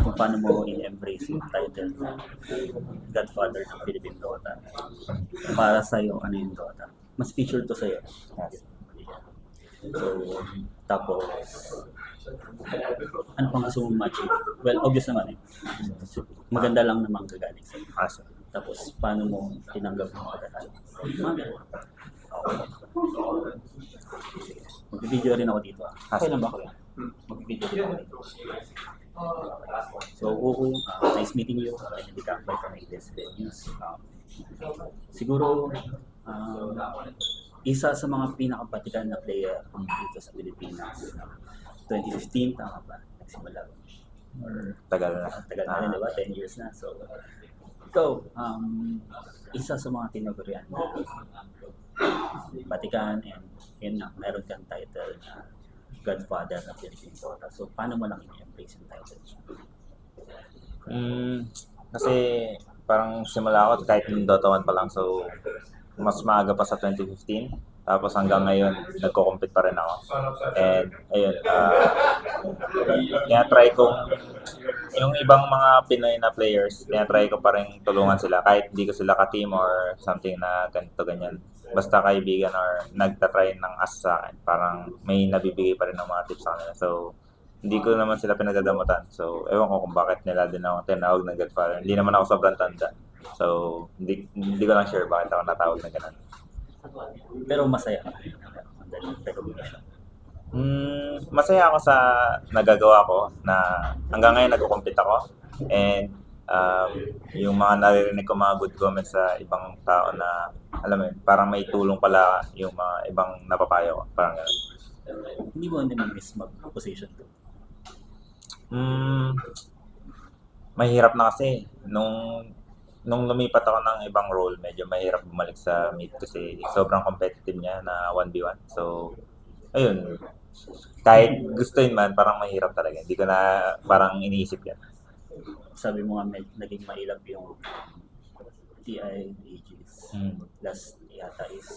kung paano mo in-embrace yung title na Godfather ng Philippine Dota. Para sa'yo, ano yung Dota? Mas feature to sa'yo. So, tapos, ano pang gusto mong ma-achieve? Well, obvious naman eh. Maganda lang naman gagaling sa'yo. Tapos, paano mo tinanggap mo pagkatalo? Mga ganun. Mag-video rin ako dito. Okay lang ba ko yan? Mag-video rin ako dito. So, nice meeting you. Hindi ka by from this news. Siguro, isa sa mga pinakabatikan na player dito sa Pilipinas. 2015, tama ba? Nagsimula. Or, Tagal na. Tagal na rin, diba? 10 years na. So, ikaw, isa sa mga tinagurian na batikan, and yun na, meron kang title na Godfather ng Philippine Dota. So, paano mo lang i-embrace yung title? Kasi parang simula ako kahit yung Dota 1 pa lang, so mas maaga pa sa 2015. Tapos hanggang ngayon, nagko-compete pa rin ako. And ayun, try ko yung ibang mga Pinoy na players, try ko pa rin tulungan sila kahit hindi ko sila ka-team or something na ganito ganyan. Basta kaibigan or nagtatry ng as sa akin, parang may nabibigay pa rin ng mga tips sa kanila. So, hindi ko naman sila pinagdadamutan. So, ewan ko kung bakit nila din ako tinawag na Godfather. Hindi naman ako sobrang tanda. So, hindi ko lang sure bakit ako natawag na ganun. Pero masaya ka. Recognition. Masaya ako sa nagagawa ko na hanggang ngayon nagko-compete ako. And yung mga naririnig ko mga good comments sa ibang tao na alam mo yun, parang may tulong pala yung mga ibang napapayo ko. Parang gano'n. Hindi mo naman miss mag-position to? Mahirap na kasi. Nung lumipat ako ng ibang role, medyo mahirap bumalik sa mid kasi sobrang competitive niya na 1v1. So, ayun. Kahit gustuin man, parang mahirap talaga. Hindi ko na parang iniisip yan. Sabi mo nga naging mailap yung TI Aegis. Last yata is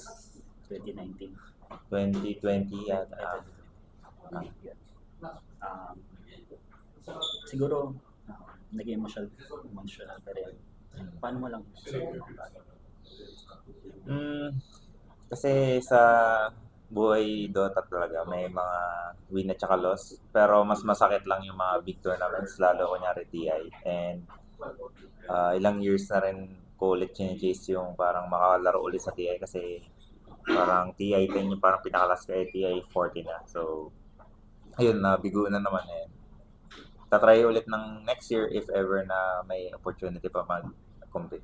2019. 2020 yata. Siguro, naging emotional ka rin. Paano mo lang kasi sa buhay Dota talaga may mga win at saka loss, pero mas masakit lang yung mga big tournaments, lalo kunyari TI. And ilang years na rin ko ulit chine-chase yung parang makalaro ulit sa TI kasi parang TI 10 yung parang pinakalas kaya TI 40 na. So ayun, nabigo na naman eh. Tatry ulit ng next year if ever na may opportunity pa mag-compete.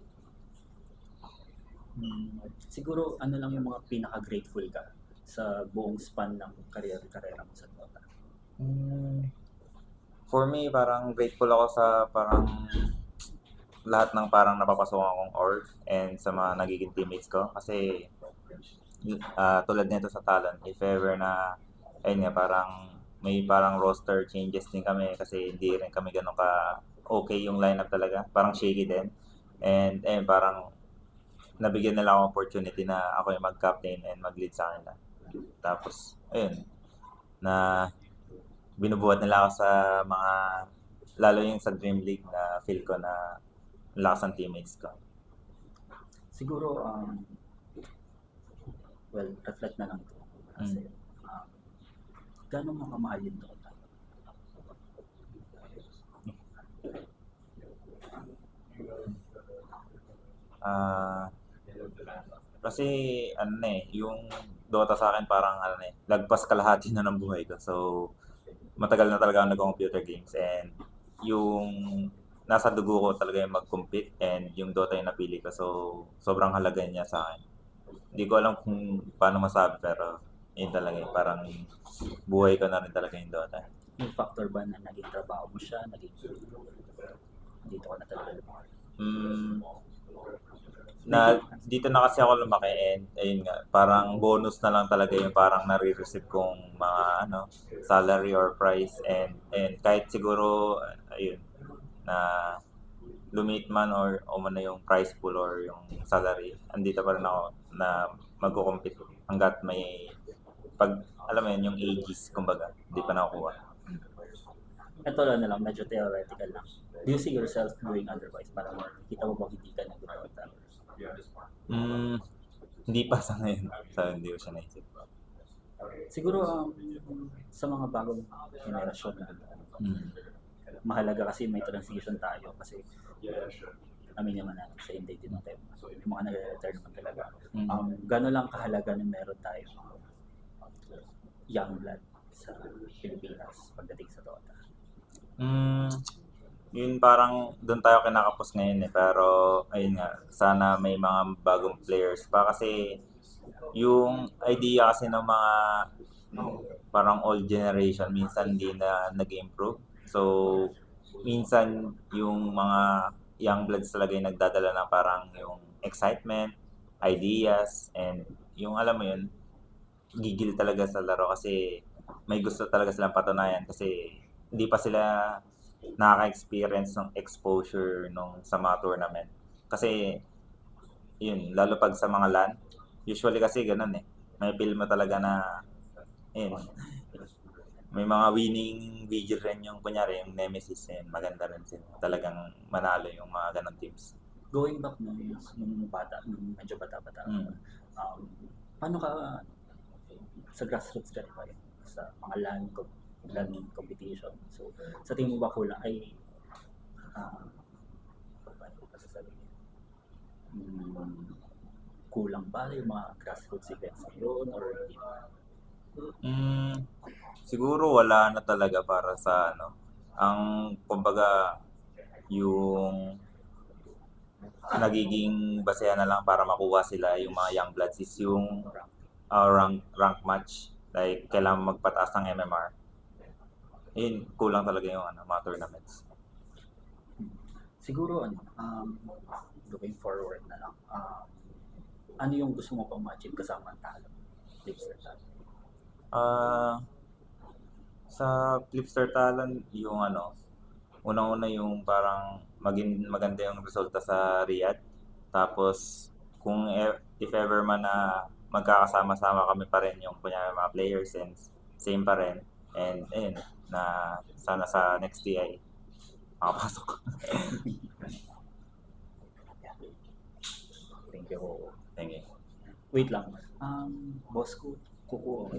Siguro ano lang yung mga pinaka-grateful ka sa buong span ng karera mo sa Dota? For me, parang grateful ako sa parang lahat ng parang napapasokan akong org and sa mga nagiging teammates ko. Kasi tulad nito sa Talon, if ever na ayun nga, parang may parang roster changes din kami kasi hindi rin kami ganun ka okay yung lineup talaga. Parang shaky din. And parang nabigyan nila akong opportunity na ako yung mag-captain and mag-lead sa kanila. Tapos, ayun, na binubuhat nila ako sa mga, lalo yung sa Dream League na feel ko na lakas ng teammates ko. Siguro, well, reflect na lang ito. Kasi, gano'n mo kamahal yung Dota? Kasi ano na yung Dota sa akin parang lagpas kalahati na ng buhay ko. So matagal na talaga ako nag-computer games and yung nasa dugo ko talaga yung mag-compete and yung Dota yung napili ko. So sobrang halaga niya sa akin. Hindi ko alam kung paano masabi pero yun talaga parang buhay ko na rin talaga yung Dota. Yung factor ba na naging trabaho mo siya, dito ka na talaga lumaki? Dito na kasi ako lumaki and ayun nga, parang bonus na lang talaga yung parang nare-receive kong mga salary or price and kahit siguro ayun na lumit man or umano yung price pool or yung salary, andito pa rin ako na magko-compete hangga't may alam mo yun, yung ages kumbaga, hindi pa nakukuha. ito lang na lang, medyo theoretical lang. Do you see yourself doing otherwise? Parang kita mo ba hindi ka nag-dota? Mm, hindi pa sa ngayon. Hindi ko siya naisip. Siguro sa mga bagong henerasyon, Mm. mahalaga kasi may transition tayo kasi amin naman natin sa hindi din tayo. Yung mga nag-retire naman talaga. Gano'n lang kahalaga na meron tayo young blood sa Pilipinas pagdating sa Dota. Yun parang doon tayo kinakapos ngayon eh. Pero ayun nga, sana may mga bagong players pa kasi yung idea kasi ng mga parang old generation minsan hindi na nag-improve. So minsan yung mga young bloods talaga yung nagdadala ng parang yung excitement, ideas, and yung alam mo yun, gigil talaga sa laro kasi may gusto talaga silang patunayan kasi hindi pa sila nakaka-experience ng exposure nung sa mga tournament. Kasi yun, lalo pag sa mga LAN, usually kasi ganun eh. May feel mo talaga na yun, may mga winning video rin yung kunyari yung Nemesis yun, maganda rin sila. Talagang manalo yung mga ganun teams. Going back nung bata, nung medyo bata-bata, paano ka sa grassroots ka pa rin? Sa mga LAN competition. So, sa tingin mo ba kulang ay paano ko pa sasabihin? Kulang ba yung mga grassroots events ngayon or hindi? Siguro wala na talaga para sa ano. Ang kumbaga yung nagiging basehan na lang para makuha sila yung mga young bloods is yung rank match. Like kailangan magpataas ng MMR. Yun, kulang talaga yung mga tournaments. Siguro looking forward na lang. Ano yung gusto mo pang ma-achieve kasama ang talo? Flipster talo. Sa Flipster Talon, yung unang-una yung parang maging maganda yung resulta sa Riyadh. Tapos, kung if ever man na magkakasama-sama kami pa rin yung kunya mga players and same pa rin. And ayun, na sana sa next TI makapasok. Thank you. Thank you. Wait lang. Boss ko, kukuha